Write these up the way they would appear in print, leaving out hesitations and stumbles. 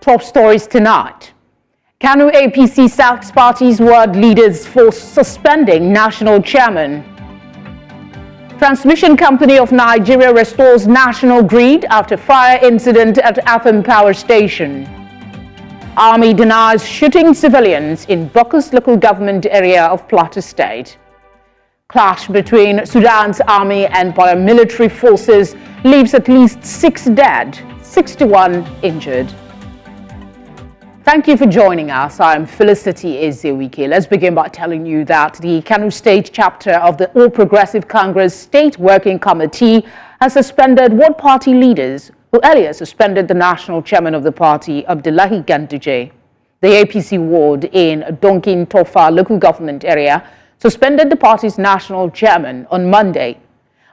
Top stories tonight. Kano APC sacks party's ward leaders for suspending national chairman. Transmission Company of Nigeria restores national grid after fire incident at Afam Power Station. Army denies shooting civilians in Bokkos local government area of Plateau State. Clash between Sudan's army and paramilitary forces leaves at least 6 dead, 61 injured. Thank you for joining us. I'm Felicity Ezewuike. Let's begin by telling you that the Kano State chapter of the All Progressive Congress State Working Committee has suspended ward party leaders who earlier suspended the national chairman of the party, Abdullahi Ganduje. The APC ward in Donkin Tofa local government area suspended the party's national chairman on Monday.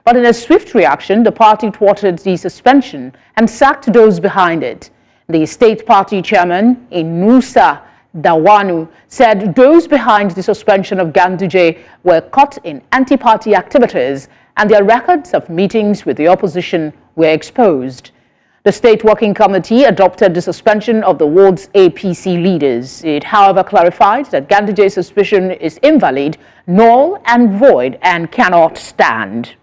But in a swift reaction, the party thwarted the suspension and sacked those behind it. The state party chairman, Inusa Dawanu, said those behind the suspension of Ganduje were caught in anti-party activities and their records of meetings with the opposition were exposed. The State Working Committee adopted the suspension of the ward's APC leaders. It, however, clarified that Ganduje's suspension is invalid, null and void and cannot stand.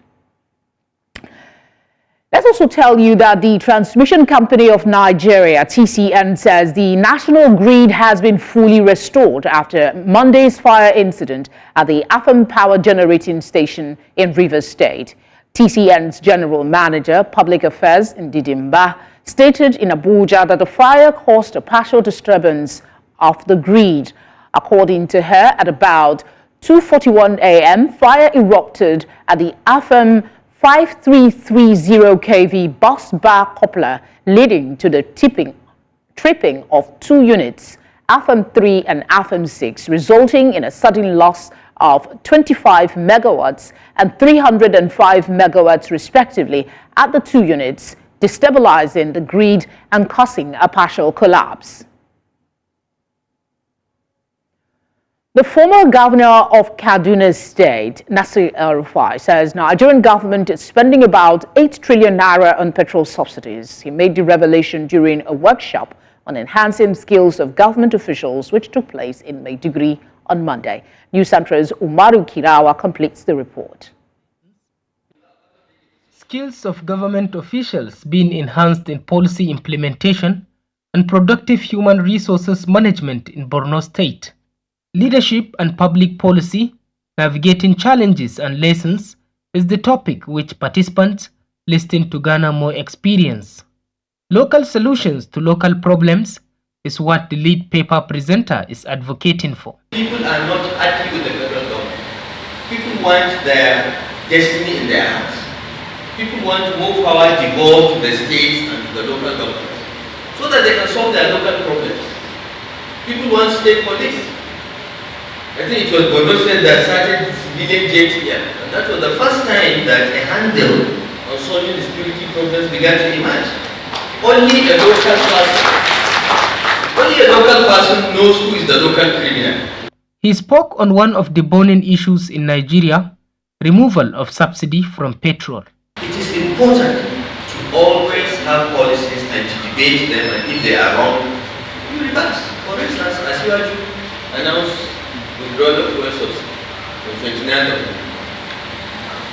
Let's also tell you that the Transmission Company of Nigeria, TCN, says the national grid has been fully restored after Monday's fire incident at the Afam Power Generating Station in Rivers State. TCN's General Manager, Public Affairs, Ndidimba, stated in Abuja that the fire caused a partial disturbance of the grid. According to her, at about 2:41 a.m., fire erupted at the Afam 5330 kV bus bar coupler, leading to the tripping of 2 units, Afam 3 and Afam 6, resulting in a sudden loss of 25 megawatts and 305 megawatts respectively at the 2 units, destabilizing the grid and causing a partial collapse. The former governor of Kaduna State, Nasir El-Rufai, says Nigerian government is spending about 8 trillion naira on petrol subsidies. He made the revelation during a workshop on enhancing skills of government officials, which took place in Maiduguri on Monday. News Central's Umaru Kirawa completes the report. Skills of government officials being enhanced in policy implementation and productive human resources management in Borno State. Leadership and public policy, navigating challenges and lessons is the topic which participants listening to garner more experience. Local solutions to local problems is what the lead paper presenter is advocating for. People are not happy with the federal government. People want their destiny in their hands. People want more power devolved to the states and to the local governments so that they can solve their local problems. People want state police. I think it was Borno State that started civilian JTF, and that was the first time that a handle on solving the security problems began to emerge. Only a local person knows who is the local criminal. He spoke on one of the burning issues in Nigeria, removal of subsidy from petrol. It is important to always have policies and to debate them, and if they are wrong, you reverse. For instance, as you announced withdrawal of fuel subsidy on 29th of May.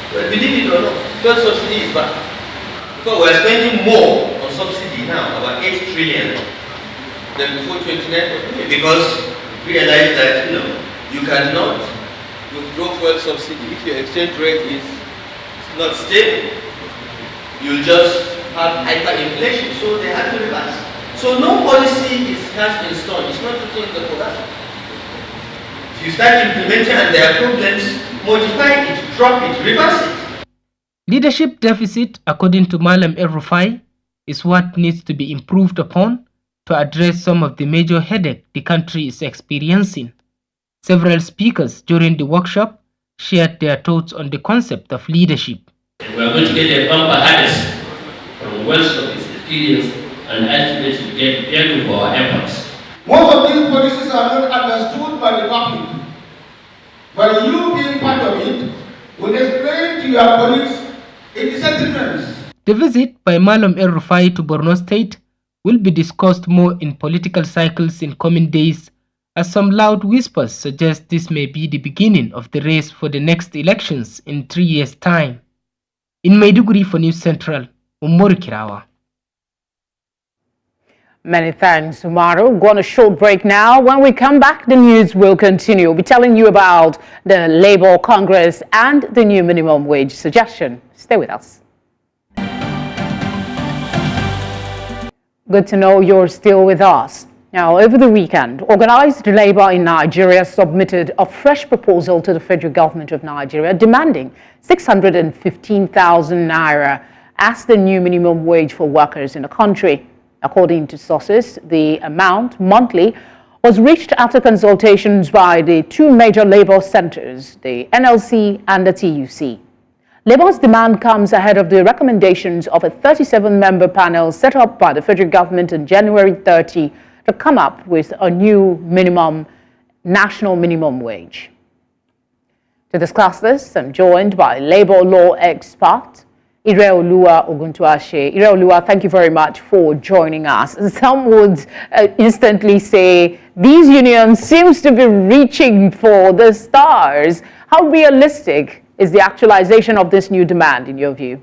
Well, believe it or not, fuel subsidy is back. Because we are spending more on subsidy now, about 8 trillion, than before 29th of May. Because we realize that you cannot withdraw fuel subsidy if your exchange rate is not stable. You'll just have hyperinflation. So they have to reverse. So no policy is cast in stone. It's not written in the Quran. If you start implementing and there are problems, modify it, drop it, reverse it. Leadership deficit, according to Malam El-Rufai, is what needs to be improved upon to address some of the major headache the country is experiencing. Several speakers during the workshop shared their thoughts on the concept of leadership. We are going to get a bumper harness from wealth of experience and ultimately get value for our efforts. Most of these policies are not understood by the public. But you being part of it will explain to your colleagues in the settlements. The visit by Malam El-Rufai to Borno State will be discussed more in political cycles in coming days, as some loud whispers suggest this may be the beginning of the race for the next elections in 3 years' time. In Maiduguri for News Central, Umoru Kirawa. Many thanks, Umaru. Go on a short break now. When we come back, the news will continue. We'll be telling you about the Labour Congress and the new minimum wage suggestion. Stay with us. Good to know you're still with us. Now, over the weekend, organized labor in Nigeria submitted a fresh proposal to the federal government of Nigeria demanding 615,000 naira as the new minimum wage for workers in the country. According to sources, the amount monthly was reached after consultations by the two major labor centers, the NLC and the TUC. Labor's demand comes ahead of the recommendations of a 37-member panel set up by the federal government on January 30 to come up with a new national minimum wage. To discuss this, I'm joined by labor law expert Ireoluwa Oguntuashe. Ireoluwa, thank you very much for joining us. Some would instantly say these unions seems to be reaching for the stars. How realistic is the actualization of this new demand in your view?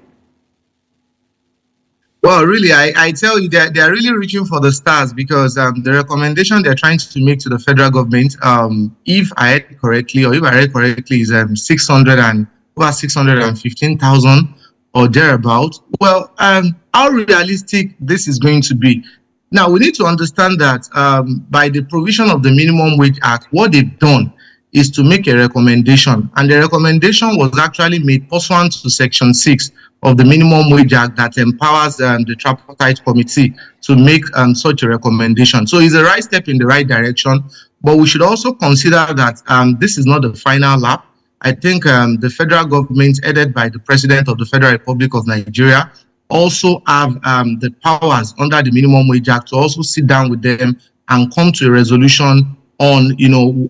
Well, really, I tell you that they're really reaching for the stars because the recommendation they're trying to make to the federal government, if I read correctly, is over 615,000 or thereabout. Well, how realistic this is going to be? Now, we need to understand that by the provision of the Minimum Wage Act, what they've done is to make a recommendation, and the recommendation was actually made pursuant to Section 6 of the Minimum Wage Act that empowers the tripartite committee to make such a recommendation. So it's a right step in the right direction, but we should also consider that this is not the final lap. I think the federal government, headed by the President of the Federal Republic of Nigeria, also have the powers under the Minimum Wage Act to also sit down with them and come to a resolution on,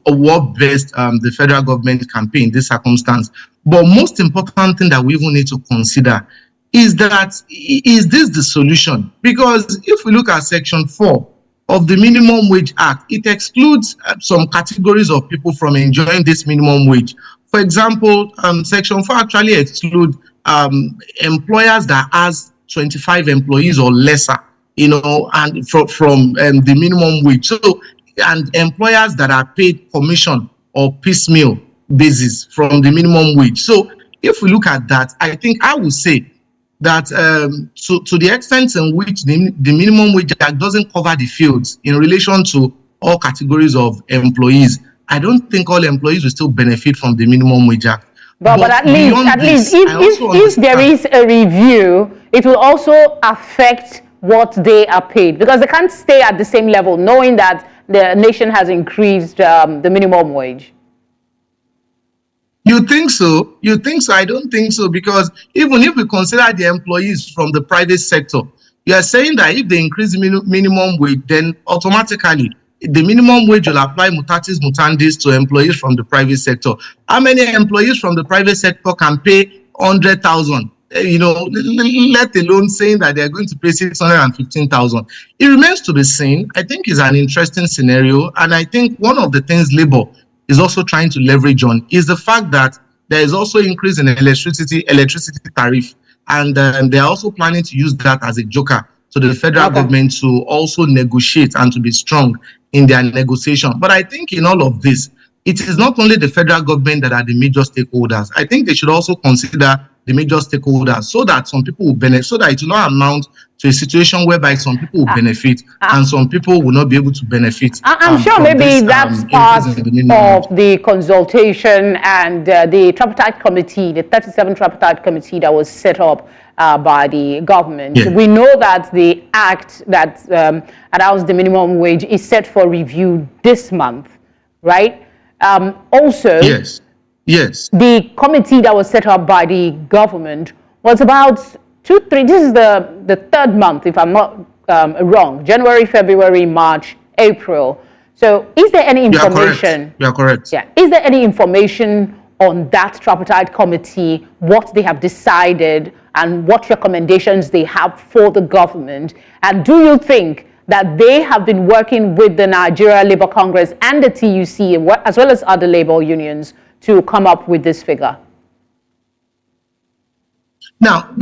what best the federal government can pay in this circumstance. But most important thing that we even need to consider is that, is this the solution? Because if we look at Section 4 of the Minimum Wage Act, it excludes some categories of people from enjoying this minimum wage. For example, Section 4 actually excludes employers that has 25 employees or lesser, and from the minimum wage. So, and employers that are paid commission or piecemeal basis from the minimum wage. So, if we look at that, I think I would say that to the extent in which the Minimum Wage Act doesn't cover the fields in relation to all categories of employees, I don't think all employees will still benefit from the Minimum Wage Act. But at least if there is a review, it will also affect what they are paid, because they can't stay at the same level knowing that the nation has increased the minimum wage. You think so? You think so? I don't think so, because even if we consider the employees from the private sector, you are saying that if they increase the minimum wage, then automatically the minimum wage will apply mutatis mutandis to employees from the private sector. How many employees from the private sector can pay 100,000? Let alone saying that they're going to pay 615,000. It remains to be seen. I think it's an interesting scenario, and I think one of the things Labour is also trying to leverage on is the fact that there is also increase in electricity tariff, and they are also planning to use that as a joker to the federal government to also negotiate and to be strong in their negotiation. But I think in all of this, it is not only the federal government that are the major stakeholders. I think they should also consider the major stakeholders so that some people will benefit, so that it will not amount to a situation whereby some people will benefit and some people will not be able to benefit. I'm sure maybe that's part of the consultation and the tripartite committee, the 37 tripartite committee that was set up by the government. Yeah. We know that the act that allows the minimum wage is set for review this month, right? Also, yes, the committee that was set up by the government was about 2-3. This is the third month, if I'm not wrong. January, February, March, April. So, is there any information? You are correct. Yeah. Is there any information on that tripartite committee, what they have decided, and what recommendations they have for the government? And do you think that they have been working with the Nigeria Labour Congress and the TUC, as well as other labor unions, to come up with this figure? Now,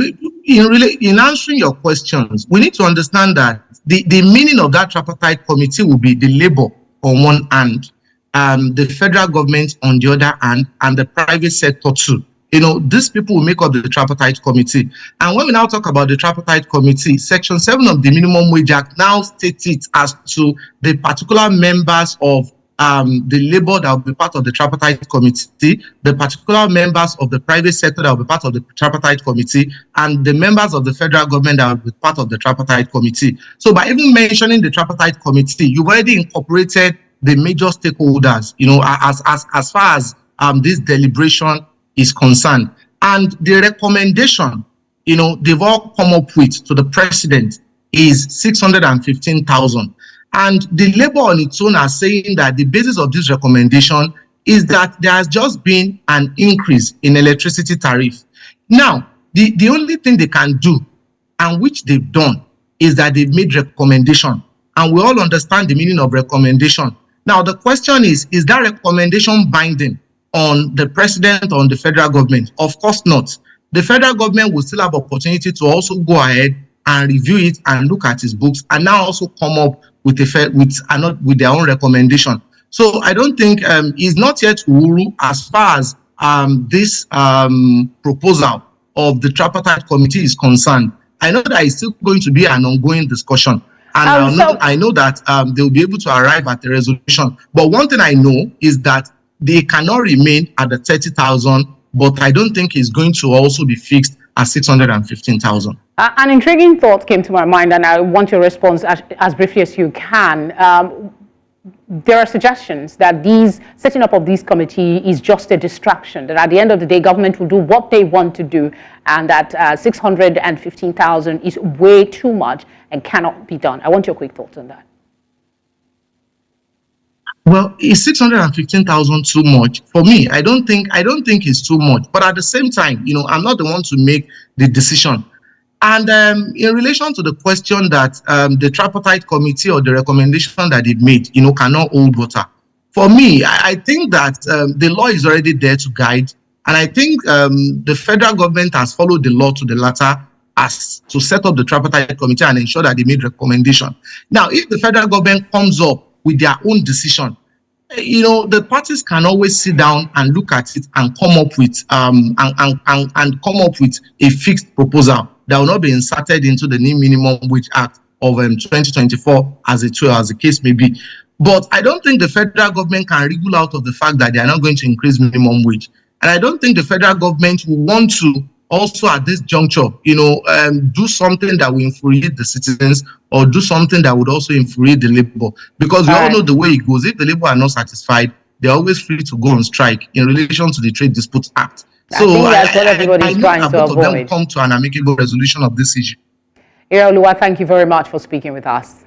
in answering your questions, we need to understand that the meaning of that tripartite committee will be the labor on one hand, the federal government on the other hand, and the private sector too. These people will make up the tripartite committee. And when we now talk about the tripartite committee, Section 7 of the Minimum Wage Act now states it as to the particular members of the labor that will be part of the tripartite committee, the particular members of the private sector that will be part of the tripartite committee, and the members of the federal government that will be part of the tripartite committee. So by even mentioning the tripartite committee, you've already incorporated the major stakeholders, as far as this deliberation is concerned. And the recommendation, they've all come up with to the president is 615,000. And the labor on its own are saying that the basis of this recommendation is that there has just been an increase in electricity tariff. Now, the only thing they can do, and which they've done, is that they've made recommendation. And we all understand the meaning of recommendation. Now, the question is that recommendation binding on the president or on the federal government? Of course not. The federal government will still have opportunity to also go ahead and review it and look at its books and now also come up with their own recommendation. So I don't think it's not yet uru as far as this proposal of the tripartite committee is concerned. I know that it's still going to be an ongoing discussion, and I know that they'll be able to arrive at a resolution. But one thing I know is that they cannot remain at the 30,000, but I don't think it's going to also be fixed at 615,000. An intriguing thought came to my mind, and I want your response as briefly as you can. There are suggestions that setting up of these committee is just a distraction, that at the end of the day, government will do what they want to do, and that 615,000 is way too much and cannot be done. I want your quick thoughts on that. Well, is 615,000 too much? For me, I don't think it's too much. But at the same time, I'm not the one to make the decision. And in relation to the question that the tripartite committee or the recommendation that it made, cannot hold water. For me, I think that the law is already there to guide. And I think the federal government has followed the law to the letter as to set up the tripartite committee and ensure that they made recommendation. Now, if the federal government comes up with their own decision, the parties can always sit down and look at it and come up with a fixed proposal that will not be inserted into the new Minimum Wage Act of 2024 as the case may be. But I don't think the federal government can wriggle out of the fact that they are not going to increase minimum wage. And I don't think the federal government will want to also at this juncture, do something that will infuriate the citizens or do something that would also infuriate the labor. Because we all know the way it goes. If the labor are not satisfied, they're always free to go on strike in relation to the Trade Disputes Act. I think that's what everybody's trying to avoid. Both of them come to an amicable resolution of this issue. Iraoluwa, thank you very much for speaking with us.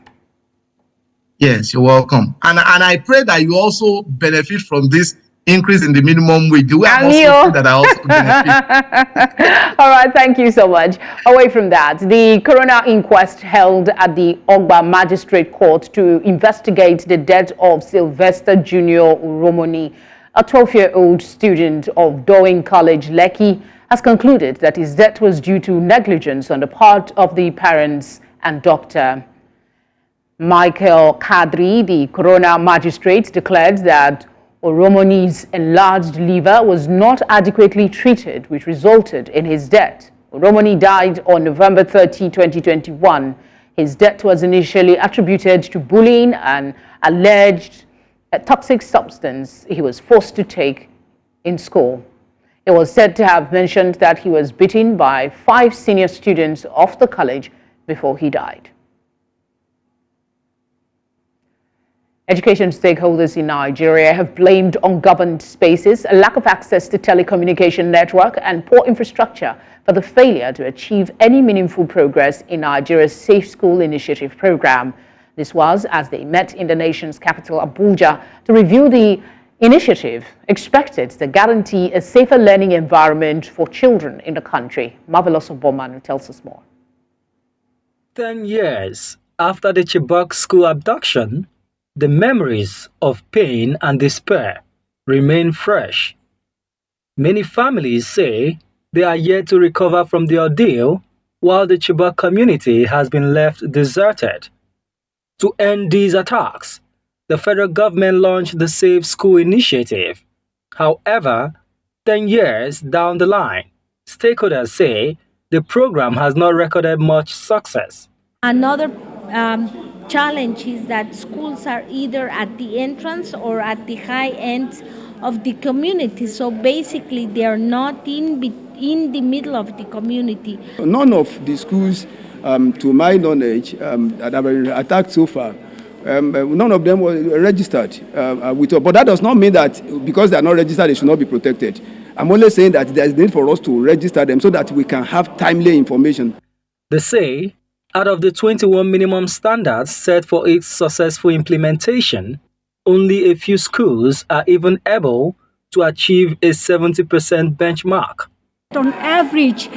Yes, you're welcome. And I pray that you also benefit from this increase in the minimum wage. That I also benefit. All right, thank you so much. Away from that, the coroner inquest held at the Ogba Magistrate Court to investigate the death of Sylvester Junior Oromoni, a 12-year-old student of Dowen College, Lekki, has concluded that his death was due to negligence on the part of the parents and doctor. Mikhail Kadiri, the coroner magistrate, declared that Oromoni's enlarged liver was not adequately treated, which resulted in his death. Oromoni died on November 30, 2021. His death was initially attributed to bullying and alleged a toxic substance he was forced to take in school. It was said to have mentioned that he was beaten by 5 senior students of the college before he died. Education stakeholders in Nigeria have blamed ungoverned spaces, a lack of access to telecommunication network, and poor infrastructure for the failure to achieve any meaningful progress in Nigeria's Safe School Initiative program. This was as they met in the nation's capital, Abuja, to review the initiative expected to guarantee a safer learning environment for children in the country. Marvelous Obomanu tells us more. 10 years after the Chibok school abduction, the memories of pain and despair remain fresh. Many families say they are yet to recover from the ordeal, while the Chibok community has been left deserted. To end these attacks, the federal government launched the Safe School initiative. However, 10 years down the line, stakeholders say the program has not recorded much success. Another challenge is that schools are either at the entrance or at the high end of the community. So basically, they are not in the middle of the community. None of the schools, to my knowledge, that have been attacked so far, none of them were registered but that does not mean that because they are not registered, they should not be protected. I'm only saying that there is need for us to register them so that we can have timely information. They say, out of the 21 minimum standards set for its successful implementation, only a few schools are even able to achieve a 70% benchmark. On average,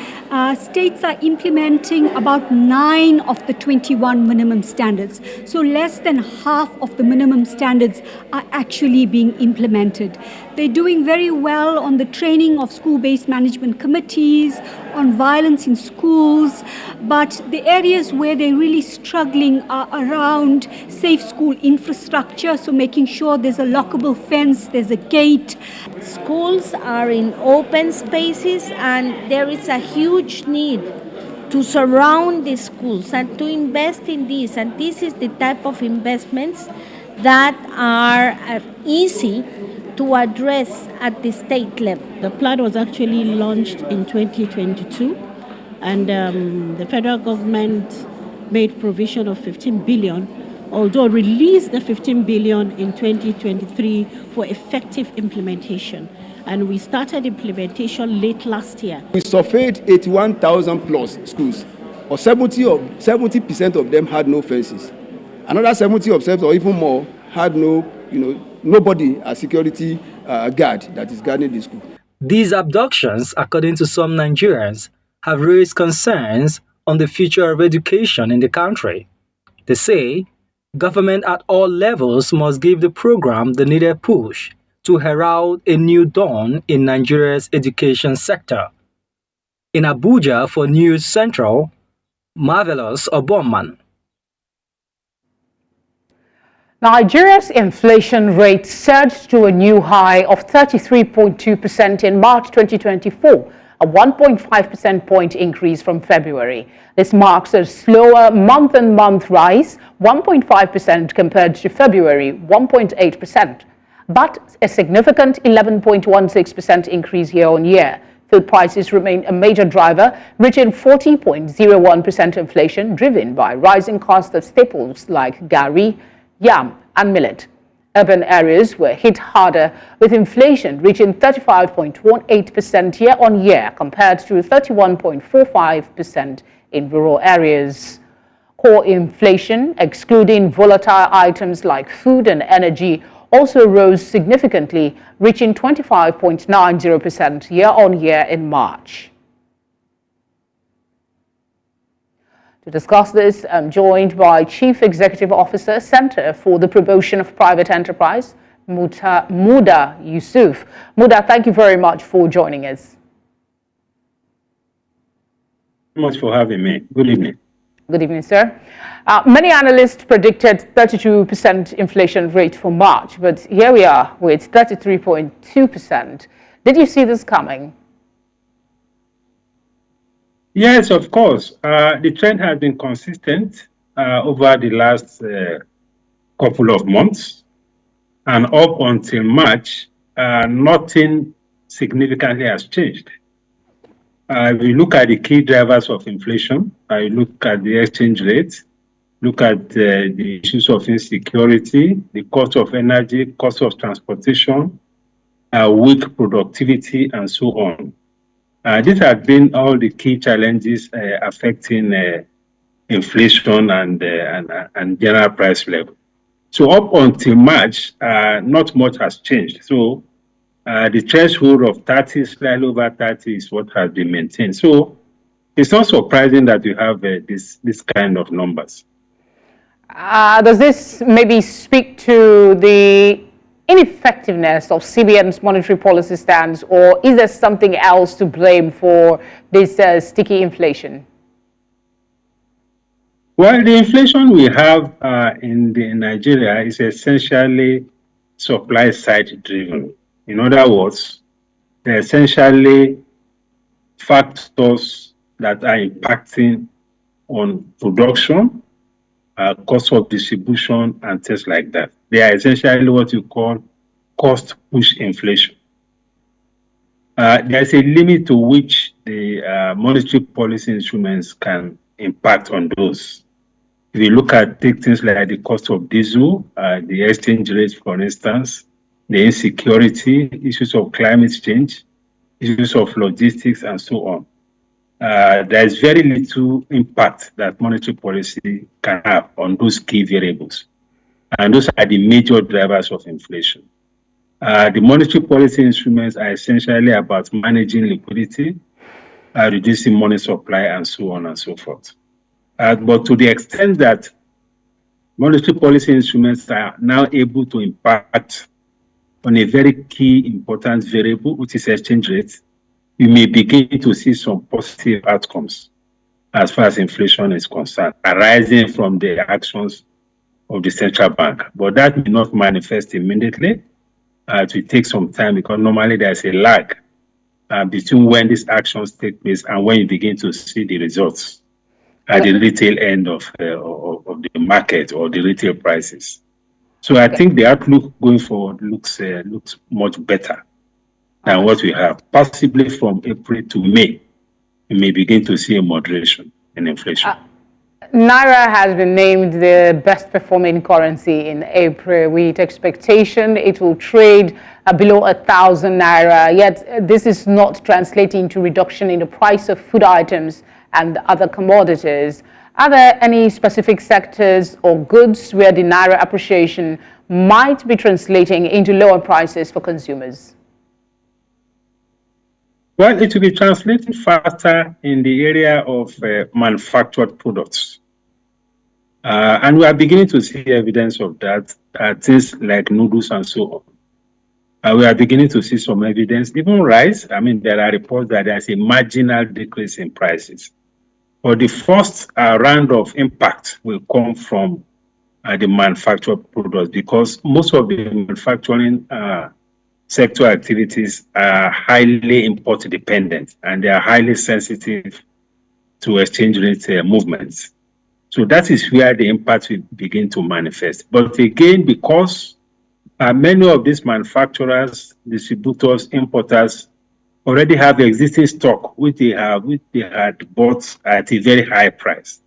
states are implementing about 9 of the 21 minimum standards. So less than half of the minimum standards are actually being implemented. They're doing very well on the training of school-based management committees, on violence in schools, but the areas where they're really struggling are around safe school infrastructure, so making sure there's a lockable fence, there's a gate. Schools are in open spaces, and there is a huge need to surround the schools and to invest in this. And this is the type of investments that are easy to address at the state level. The plan was actually launched in 2022, and the federal government made provision of 15 billion, although released the 15 billion in 2023 for effective implementation. And we started implementation late last year. We surveyed 81,000 plus schools, or 70% of them had no fences. Another 70% or even more had nobody, a security guard that is guarding the school. These abductions, according to some Nigerians, have raised concerns on the future of education in the country. They say government at all levels must give the program the needed push to herald a new dawn in Nigeria's education sector. In Abuja for News Central, Marvelous Obomanu. Nigeria's inflation rate surged to a new high of 33.2% in March 2024, a 1.5% point increase from February. This marks a slower month-on-month rise, 1.5% compared to February, 1.8%, but a significant 11.16% increase year-on-year. Food prices remain a major driver, reaching 40.01% inflation, driven by rising costs of staples like garri, yam and millet. Urban areas were hit harder, with inflation reaching 35.18% year-on-year compared to 31.45% in rural areas. Core inflation, excluding volatile items like food and energy, also rose significantly, reaching 25.90% year-on-year in March. To discuss this, I'm joined by Chief Executive Officer, Center for the Promotion of Private Enterprise, Muda Yusuf. Muda, thank you very much for joining us. Thank you much for having me. Good evening. Good evening, sir. Many analysts predicted 32% inflation rate for March, but here we are with 33.2%. Did you see this coming? Yes, of course. The trend has been consistent over the last couple of months, and up until March, nothing significantly has changed. If you look at the key drivers of inflation, you look at the exchange rate, look at the issues of insecurity, the cost of energy, cost of transportation, weak productivity, and so on. These have been all the key challenges affecting inflation and general price level. So up until March, not much has changed. So the threshold of 30, slightly over 30 is what has been maintained. So it's not surprising that you have this kind of numbers. Does this maybe speak to the ineffectiveness of CBN's monetary policy stance, or is there something else to blame for this sticky inflation? Well, the inflation we have in Nigeria is essentially supply side driven. In other words, they're essentially factors that are impacting on production, cost of distribution, and things like that. They are essentially what you call cost push inflation. There's a limit to which the monetary policy instruments can impact on those. If you look at things like the cost of diesel, the exchange rate, for instance, the insecurity, issues of climate change, issues of logistics, and so on, there is very little impact that monetary policy can have on those key variables. And those are the major drivers of inflation. The monetary policy instruments are essentially about managing liquidity, reducing money supply, and so on and so forth. But to the extent that monetary policy instruments are now able to impact on a very key important variable, which is exchange rate, you may begin to see some positive outcomes as far as inflation is concerned, arising from the actions of the central bank. But that may not manifest immediately. It will take some time because normally there's a lag between when these actions take place and when you begin to see the results at the retail end of the market or the retail prices. So I think the outlook going forward looks much better than what we have. Possibly from April to May, we may begin to see a moderation in inflation. Naira has been named the best performing currency in April with expectation it will trade below 1,000 Naira. Yet this is not translating to reduction in the price of food items and other commodities. Are there any specific sectors or goods where the Naira appreciation might be translating into lower prices for consumers? Well, it will be translating faster in the area of manufactured products. And we are beginning to see evidence of that, things like noodles and so on. We are beginning to see some evidence, even rice. I mean, there are reports that there's a marginal decrease in prices. But the first round of impact will come from the manufactured products because most of the manufacturing sector activities are highly import dependent and they are highly sensitive to exchange rate movements. So that is where the impact will begin to manifest. But again, because many of these manufacturers, distributors, importers already have existing stock which they had bought at a very high price.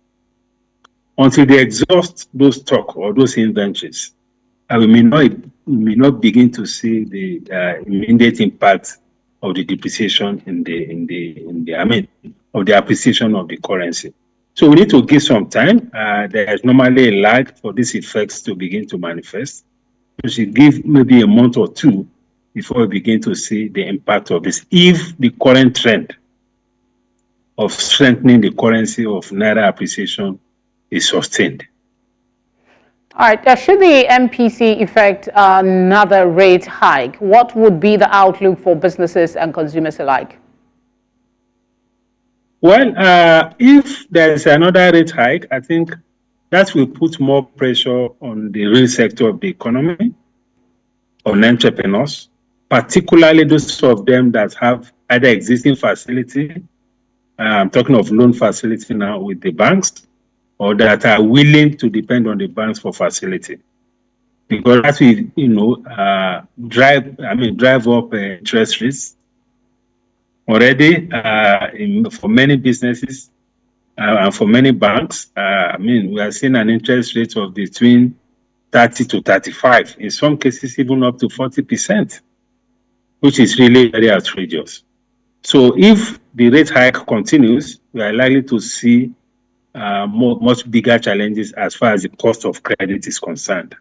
Until they exhaust those stock or those inventories, we may not begin to see the immediate impact of the depreciation of the appreciation of the currency. So we need to give some time. There is normally a lag for these effects to begin to manifest. We should give maybe a month or two before we begin to see the impact of this. If the current trend of strengthening the currency of Naira appreciation is sustained. All right, should the MPC effect another rate hike, what would be the outlook for businesses and consumers alike? Well, if there is another rate hike, I think that will put more pressure on the real sector of the economy, on entrepreneurs, particularly those of them that have either existing facility, I'm talking of loan facility now with the banks, or that are willing to depend on the banks for facility. Because that will, drive up interest rates. Already, for many businesses and for many banks, we are seeing an interest rate of between 30 to 35, in some cases even up to 40%, which is really very outrageous. So if the rate hike continues, we are likely to see much bigger challenges as far as the cost of credit is concerned.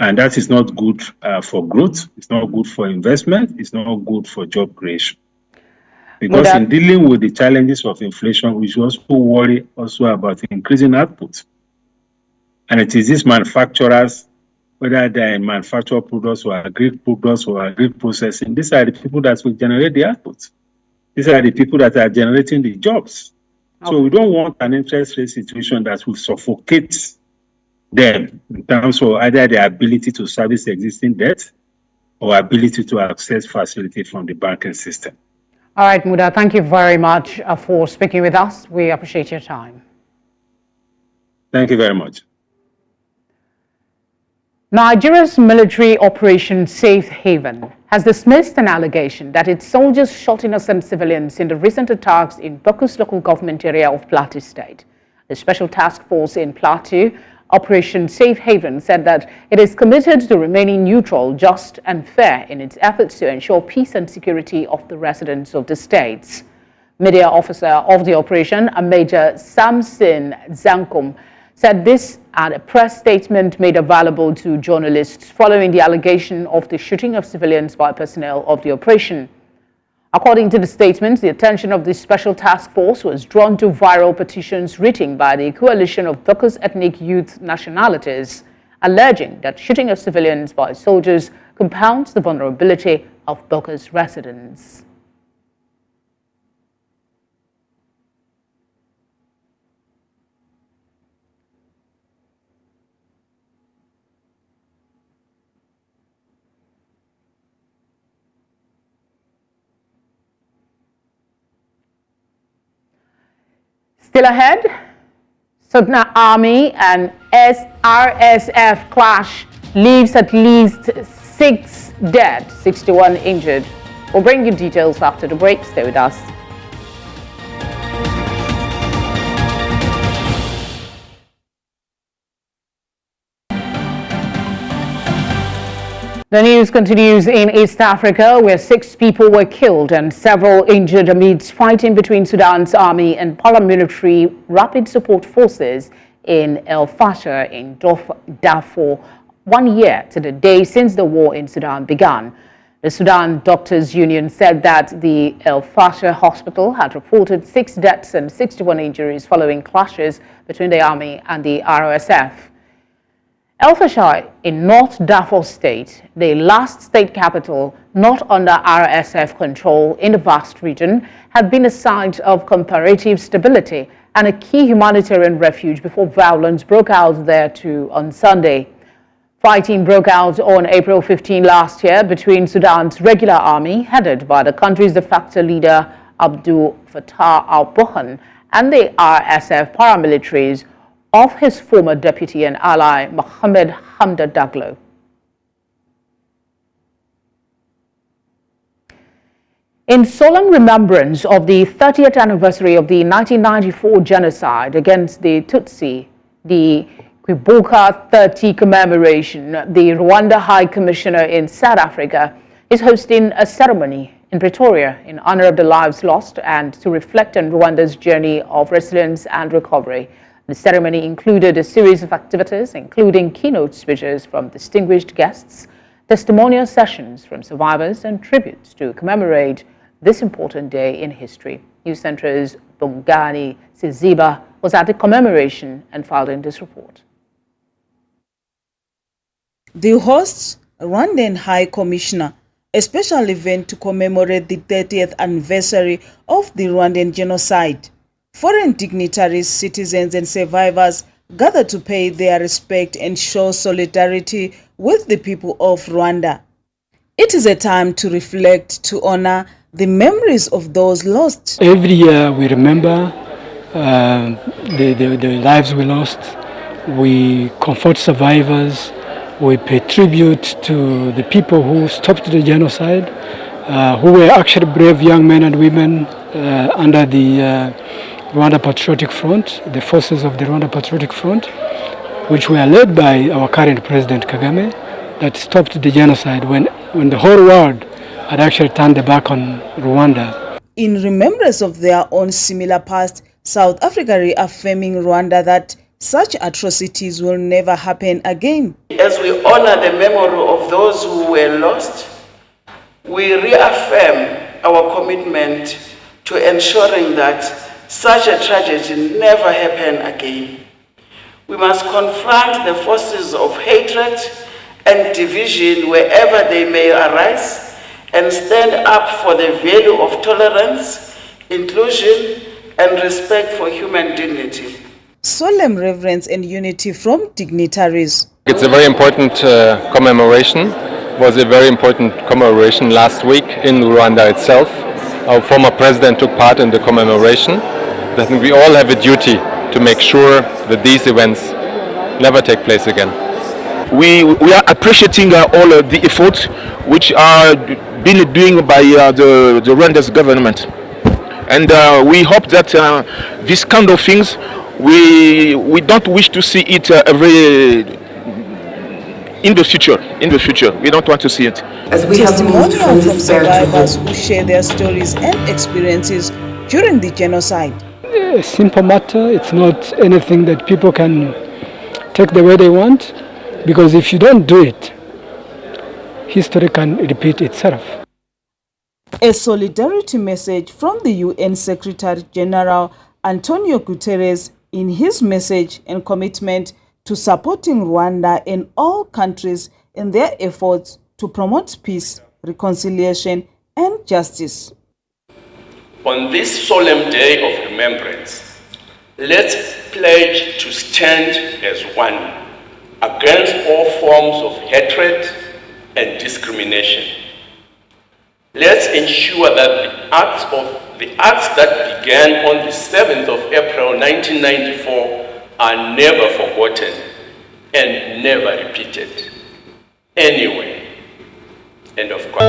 And that is not good for growth. It's not good for investment. It's not good for job creation. Because in dealing with the challenges of inflation, we should also worry also about increasing output. And it is these manufacturers, whether they're in manufactured products or agri products or agri processing, these are the people that will generate the output. These are the people that are generating the jobs. Okay. So we don't want an interest rate situation that will suffocate them in terms of either their ability to service existing debt or ability to access facility from the banking system. All right, Muda, thank you very much for speaking with us. We appreciate your time. Thank you very much. Nigeria's military Operation Safe Haven has dismissed an allegation that its soldiers shot innocent civilians in the recent attacks in Bokus local government area of Plateau State. The Special Task Force in Plateau, Operation Safe Haven, said that it is committed to remaining neutral, just and fair in its efforts to ensure peace and security of the residents of the states. Media officer of the operation, Major Samson Zankum, said this at a press statement made available to journalists following the allegation of the shooting of civilians by personnel of the operation. According to the statement, the attention of the Special Task Force was drawn to viral petitions written by the coalition of Bokus ethnic youth nationalities, alleging that shooting of civilians by soldiers compounds the vulnerability of Bokus residents. Still ahead, Sudan Army and RSSF clash leaves at least 6 dead, 61 injured. We'll bring you details after the break. Stay with us. The news continues in East Africa, where 6 people were killed and several injured amidst fighting between Sudan's army and paramilitary rapid support forces in El Fasher in Darfur, 1 year to the day since the war in Sudan began. The Sudan Doctors Union said that the El Fasher hospital had reported 6 deaths and 61 injuries following clashes between the army and the RSF. El Fasher in North Darfur State, the last state capital not under RSF control in the vast region, had been a site of comparative stability and a key humanitarian refuge before violence broke out there too on Sunday. Fighting broke out on April 15 last year between Sudan's regular army, headed by the country's de facto leader Abdul Fattah al-Burhan, and the RSF paramilitaries of his former deputy and ally Mohamed Hamdan Daglo. In solemn remembrance of the 30th anniversary of the 1994 genocide against the Tutsi, the Kwiboka 30 commemoration, the Rwanda High Commissioner in South Africa is hosting a ceremony in Pretoria in honor of the lives lost and to reflect on Rwanda's journey of resilience and recovery. The ceremony included a series of activities, including keynote speeches from distinguished guests, testimonial sessions from survivors, and tributes to commemorate this important day in history. News Centre's Bongani Siziba was at the commemoration and filed in this report. The hosts, Rwandan High Commissioner, a special event to commemorate the 30th anniversary of the Rwandan genocide. Foreign dignitaries, citizens and survivors gather to pay their respect and show solidarity with the people of Rwanda. It is a time to reflect, to honor the memories of those lost. Every year we remember the lives we lost. We comfort survivors. We pay tribute to the people who stopped the genocide, who were actually brave young men and women under the Rwanda Patriotic Front, the forces of the Rwanda Patriotic Front, which were led by our current President Kagame, that stopped the genocide when the whole world had actually turned their back on Rwanda. In remembrance of their own similar past, South Africa reaffirming Rwanda that such atrocities will never happen again. As we honor the memory of those who were lost, we reaffirm our commitment to ensuring that such a tragedy never happen again. We must confront the forces of hatred and division wherever they may arise and stand up for the value of tolerance, inclusion, and respect for human dignity. Solemn reverence and unity from dignitaries. It's a very important commemoration. It was a very important commemoration last week in Rwanda itself. Our former president took part in the commemoration. I think we all have a duty to make sure that these events never take place again. We are appreciating all of the efforts which are being doing by the Rwanda's government. And we hope that these kind of things, we don't wish to see it in the future. We don't want to see it. As we have moved from survivors who share their stories and experiences during the genocide. A simple matter. It's not anything that people can take the way they want, because if you don't do it, history can repeat itself. A solidarity message from the UN Secretary General Antonio Guterres in his message and commitment to supporting Rwanda and all countries in their efforts to promote peace, reconciliation, and justice. On this solemn day of remembrance, let's pledge to stand as one against all forms of hatred and discrimination. Let's ensure that the acts that began on the 7th of April 1994 are never forgotten and never repeated. Anyway, end of course.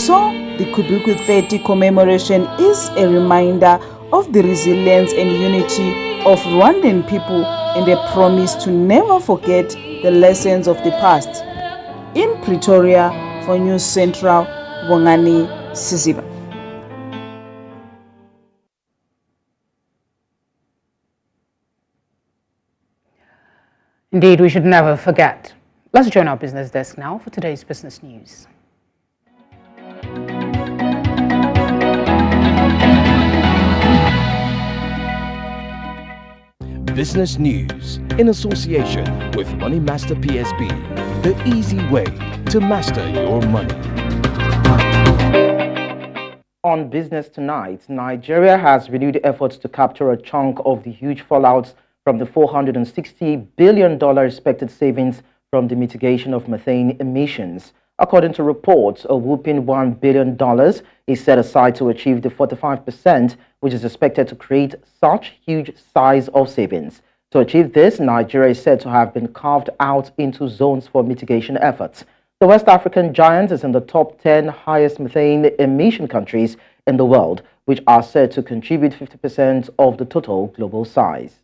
So, the Kubuku 30 commemoration is a reminder of the resilience and unity of Rwandan people and a promise to never forget the lessons of the past. In Pretoria, for News Central, Bongani Siziba. Indeed, we should never forget. Let's join our business desk now for today's business news. Business news in association with Money Master PSB, the easy way to master your money. On Business Tonight, Nigeria has renewed efforts to capture a chunk of the huge fallouts from the $460 billion expected savings from the mitigation of methane emissions. According to reports, a whopping $1 billion is set aside to achieve the 45%, which is expected to create such huge size of savings. To achieve this, Nigeria is said to have been carved out into zones for mitigation efforts. The West African giant is in the top 10 highest methane emission countries in the world, which are said to contribute 50% of the total global size.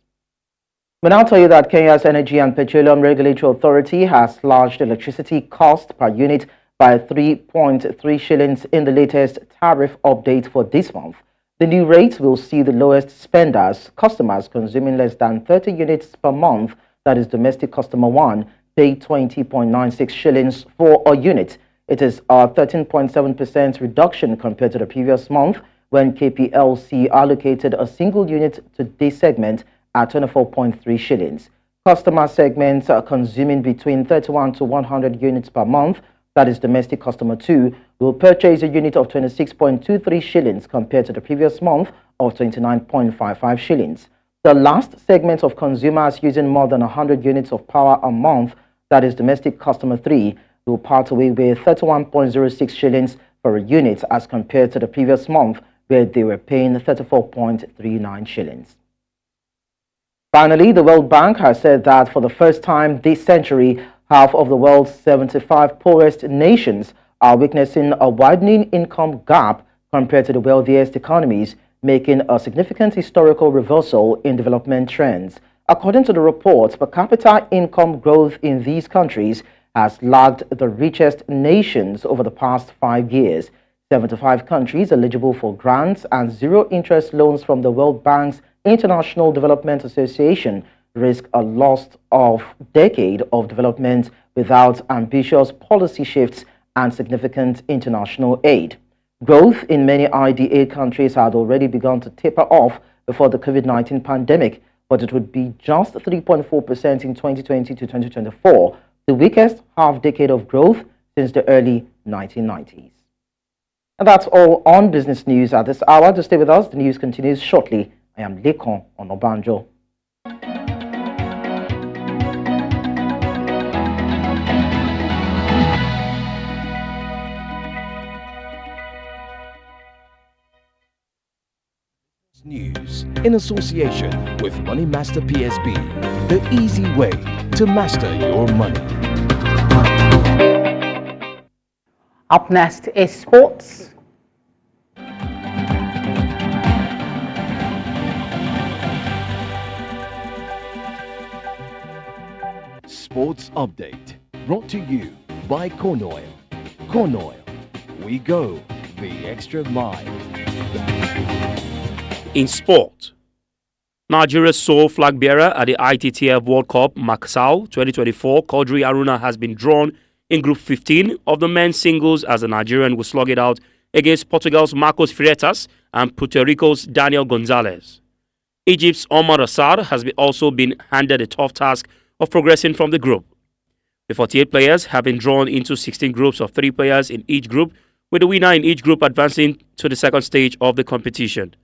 We'll now tell you that Kenya's Energy and Petroleum Regulatory Authority has slashed electricity cost per unit by 3.3 shillings in the latest tariff update for this month. The new rates will see the lowest spenders, customers consuming less than 30 units per month, that is domestic customer 1, pay 20.96 shillings for a unit. It is a 13.7% reduction compared to the previous month when KPLC allocated a single unit to this segment at 24.3 shillings. Customer segments are consuming between 31 to 100 units per month, that is domestic customer 2, will purchase a unit of 26.23 shillings compared to the previous month of 29.55 shillings. The last segment of consumers using more than 100 units of power a month, that is domestic customer 3, will part away with 31.06 shillings for a unit as compared to the previous month where they were paying 34.39 shillings. Finally, the World Bank has said that for the first time this century, half of the world's 75 poorest nations are witnessing a widening income gap compared to the wealthiest economies, making a significant historical reversal in development trends. According to the report, per capita income growth in these countries has lagged the richest nations over the past 5 years. 75 countries eligible for grants and zero-interest loans from the World Bank's International Development Association risk a loss of decade of development without ambitious policy shifts and significant international aid. Growth in many IDA countries had already begun to taper off before the COVID-19 pandemic, but it would be just 3.4% in 2020 to 2024, the weakest half-decade of growth since the early 1990s. And that's all on business news at this hour. To stay with us, the news continues shortly. I am Lekki Onobanjo. News in association with Money Master PSB, the easy way to master your money. Up next is sports. Sports update brought to you by Coroner. Coroner, we go the extra mile. In sport, Nigeria's sole flag bearer at the ITTF World Cup Macau 2024, Kadiri Haruna, has been drawn in Group 15 of the men's singles as the Nigerian will slug it out against Portugal's Marcos Freitas and Puerto Rico's Daniel Gonzalez. Egypt's Omar Assar has also been handed a tough task of progressing from the group. The 48 players have been drawn into 16 groups of 3 players in each group, with the winner in each group advancing to the second stage of the competition.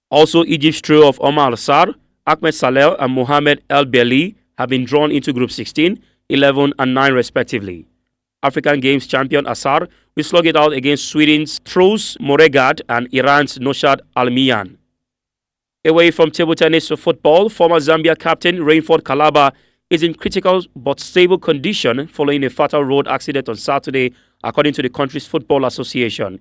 Also, Egypt's trio of Omar Assar, Ahmed Saleh and Mohamed El Beli have been drawn into Group 16, 11 and 9 respectively. African Games champion Assar will slug it out against Sweden's Truls Moregard and Iran's Noshad Almiyan. Away from table tennis to football, former Zambia captain Rainford Kalaba is in critical but stable condition following a fatal road accident on Saturday, according to the country's Football Association.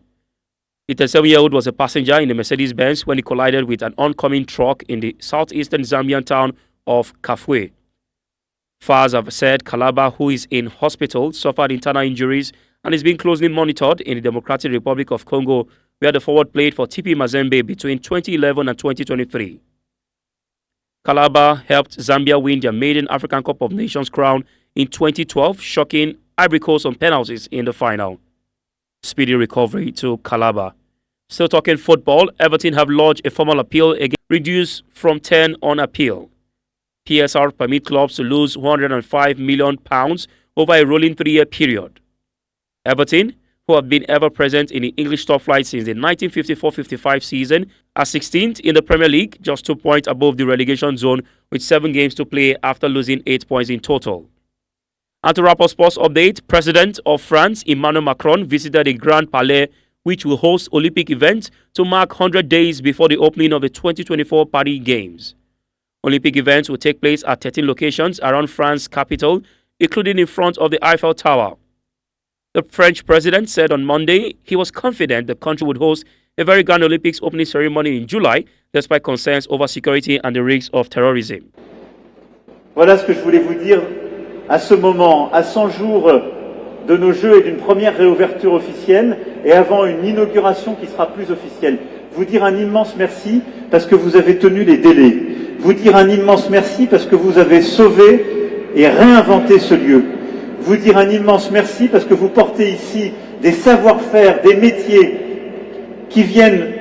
The 37-year-old was a passenger in a Mercedes-Benz when he collided with an oncoming truck in the southeastern Zambian town of Kafue. FARS have said Kalaba, who is in hospital, suffered internal injuries and is being closely monitored in the Democratic Republic of Congo, where the forward played for TP Mazembe between 2011 and 2023. Kalaba helped Zambia win their maiden African Cup of Nations crown in 2012, shocking Ivory Coast on penalties in the final. Speedy recovery to Kalaba. Still talking football, Everton have lodged a formal appeal against reduced from 10 on appeal. PSR permit clubs to lose £105 million over a rolling 3-year period. Everton, who have been ever present in the English top flight since the 1954-55 season, are 16th in the Premier League, just 2 points above the relegation zone with 7 games to play after losing 8 points in total. And to wrap up sports update, President of France Emmanuel Macron visited the Grand Palais, which will host Olympic events to mark 100 days before the opening of the 2024 Paris Games. Olympic events will take place at 13 locations around France's capital, including in front of the Eiffel Tower. The French president said on Monday he was confident the country would host a very grand Olympics opening ceremony in July, despite concerns over security and the risks of terrorism. Voilà ce que je voulais vous dire à ce moment, à 100 jours de nos Jeux et d'une première réouverture officielle, et avant une inauguration qui sera plus officielle. Vous dire un immense merci parce que vous avez tenu les délais. Vous dire un immense merci parce que vous avez sauvé et réinventé ce lieu. Vous dire un immense merci parce que vous portez ici des savoir-faire, des métiers qui viennent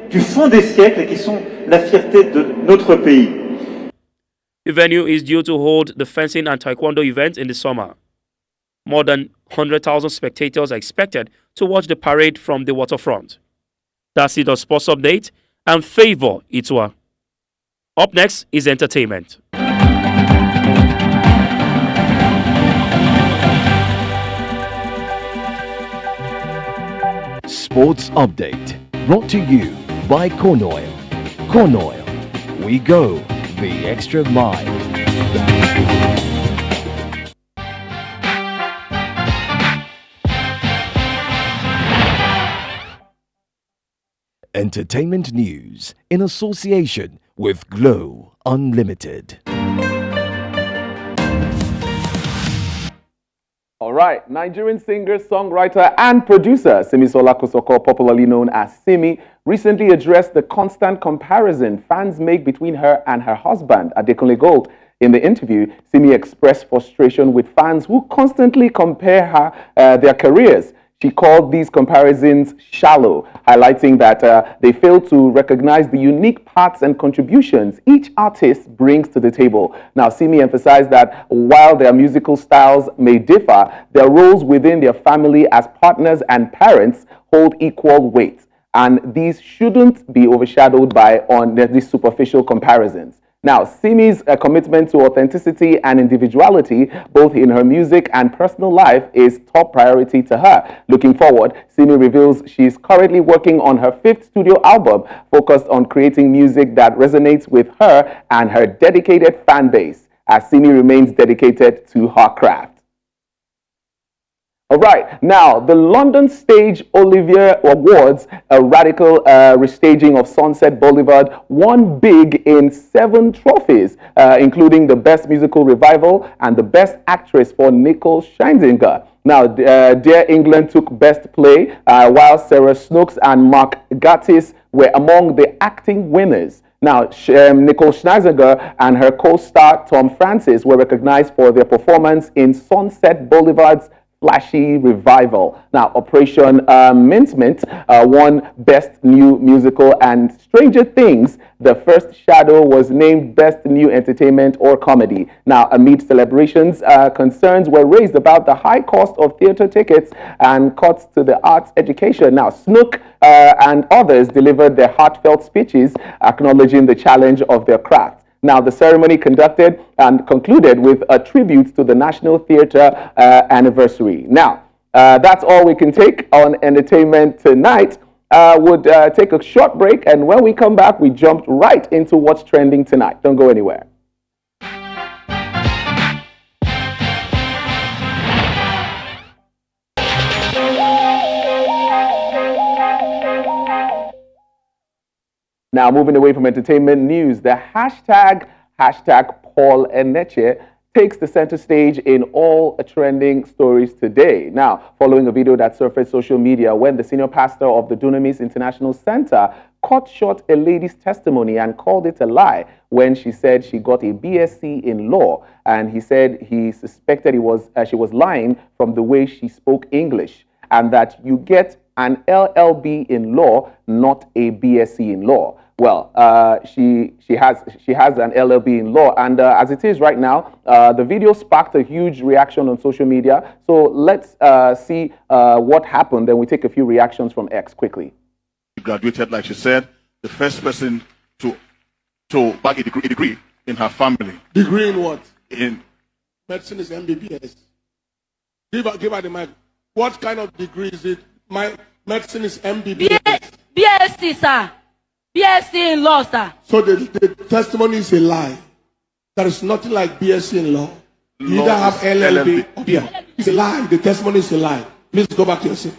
du fond des siècles et qui sont la fierté de notre pays. The venue is due to hold the fencing and taekwondo events in the summer. More than 100,000 spectators are expected to watch the parade from the waterfront. That's it on Sports Update, and Favor Itwa. Up next is entertainment. Sports Update brought to you by Coroner. Coroner, we go the extra mile. Entertainment news in association with Glow Unlimited. All right, Nigerian singer, songwriter, and producer Simisola Kosoko, popularly known as Simi, recently addressed the constant comparison fans make between her and her husband, Adekunle Gold. In the interview, Simi expressed frustration with fans who constantly compare their careers. She called these comparisons shallow, highlighting that they fail to recognize the unique parts and contributions each artist brings to the table. Now, Simi emphasized that while their musical styles may differ, their roles within their family as partners and parents hold equal weight, and these shouldn't be overshadowed by these superficial comparisons. Now, Simi's commitment to authenticity and individuality, both in her music and personal life, is top priority to her. Looking forward, Simi reveals she's currently working on her 5th studio album, focused on creating music that resonates with her and her dedicated fan base, as Simi remains dedicated to her craft. All right, now the London Stage Olivier Awards, a radical restaging of Sunset Boulevard, won big in 7 trophies, including the Best Musical Revival and the Best Actress for Nicole Scherzinger. Now, Dear England took Best Play, while Sarah Snooks and Mark Gatiss were among the acting winners. Now, Nicole Scherzinger and her co-star Tom Francis were recognized for their performance in Sunset Boulevard's flashy revival. Now, Operation Mincemeat won Best New Musical, and Stranger Things, The First Shadow, was named Best New Entertainment or Comedy. Now, amid celebrations, concerns were raised about the high cost of theater tickets and cuts to the arts education. Now, Snook and others delivered their heartfelt speeches acknowledging the challenge of their craft. Now, the ceremony conducted and concluded with a tribute to the National Theatre anniversary. Now, that's all we can take on entertainment tonight. Would take a short break, and when we come back, we jump right into what's trending tonight. Don't go anywhere. Now, moving away from entertainment news, the hashtag Paul Eneche takes the center stage in all trending stories today. Now, following a video that surfaced social media when the senior pastor of the Dunamis International Center cut short a lady's testimony and called it a lie when she said she got a BSc in law, and he said he suspected she was lying from the way she spoke English, and that you get an LLB in law, not a BSc in law. Well, she has an LLB in law, and as it is right now, the video sparked a huge reaction on social media. So let's see what happened, then we take a few reactions from X quickly. She graduated, like she said, the first person to bag a degree in her family. Degree in what? In medicine is MBBS. Give her the mic. What kind of degree is it? My medicine is MBBS. BSc, sir. BSc in law, sir. So the testimony is a lie. There is nothing like BSc in law. You either have LLB or BSc. It's a lie. The testimony is a lie. Please go back to your seat.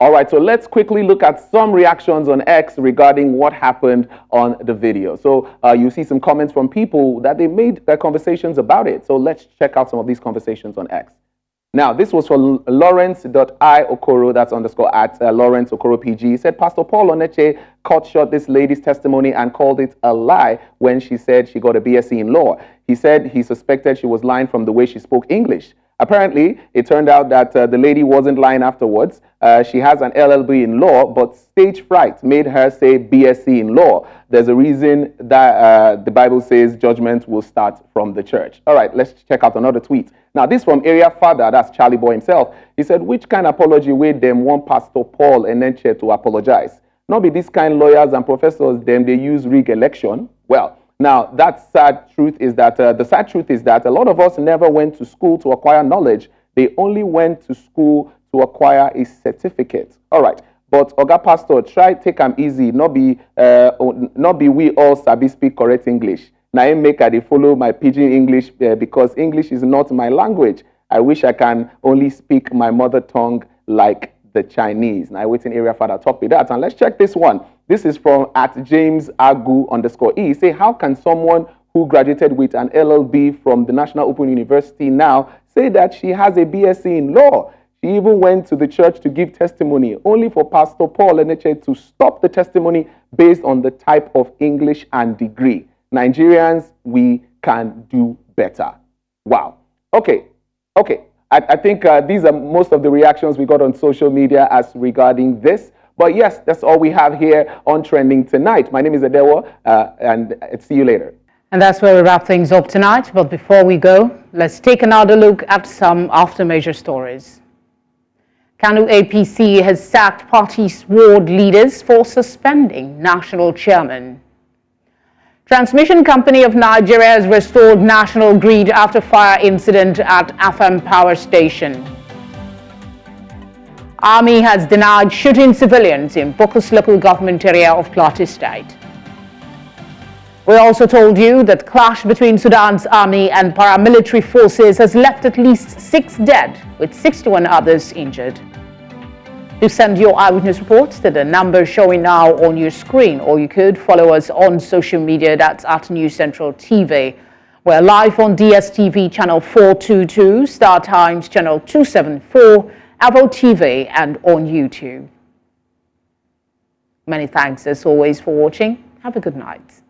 All right, so let's quickly look at some reactions on X regarding what happened on the video. So you see some comments from people that they made their conversations about it. So let's check out some of these conversations on X. Now, this was for Lawrence.iokoro, that's _ at Lawrence Okoro PG. He said, Pastor Paul Eneche cut short this lady's testimony and called it a lie when she said she got a BSc in law. He said he suspected she was lying from the way she spoke English. Apparently, it turned out that the lady wasn't lying afterwards. She has an LLB in law, but stage fright made her say BSc in law. There's a reason that the Bible says judgment will start from the church. All right, let's check out another tweet. Now, this from Area Father, that's Charlie Boy himself. He said, which kind of apology would them want Pastor Paul Eneche to apologize? Not be this kind lawyers and professors, them they use rig election. Well, now, the sad truth is that a lot of us never went to school to acquire knowledge. They only went to school to acquire a certificate. All right, but Oga Pastor, try take am easy. Not be we all sabi speak correct English. Now I make I follow my pidgin English because English is not my language. I wish I can only speak my mother tongue like the Chinese. Now I wait in Area Father talk with that, and let's check this one. This is from @JamesAgu_E. Say, how can someone who graduated with an LLB from the National Open University now say that she has a BSc in law. She even went to the church to give testimony, only for Pastor Paul Eneche to stop the testimony based on the type of English and degree. Nigerians, we can do better. Wow. Okay. I think these are most of the reactions we got on social media as regarding this. But yes, that's all we have here on Trending Tonight. My name is Adewa, and see you later. And that's where we wrap things up tonight. But before we go, let's take another look at some after-major stories. Kano APC has sacked party ward leaders for suspending national chairman. Transmission Company of Nigeria has restored national grid after fire incident at Afam Power Station. Army has denied shooting civilians in Bokkos local government area of Plateau State. We also told you that clash between Sudan's army and paramilitary forces has left at least 6 dead, with 61 others injured. To send your eyewitness reports to the number showing now on your screen, or you could follow us on social media. That's at News Central TV. We're live on DSTV channel 422, Star Times channel 274, Avo TV, and on YouTube. Many thanks as always for watching. Have a good night.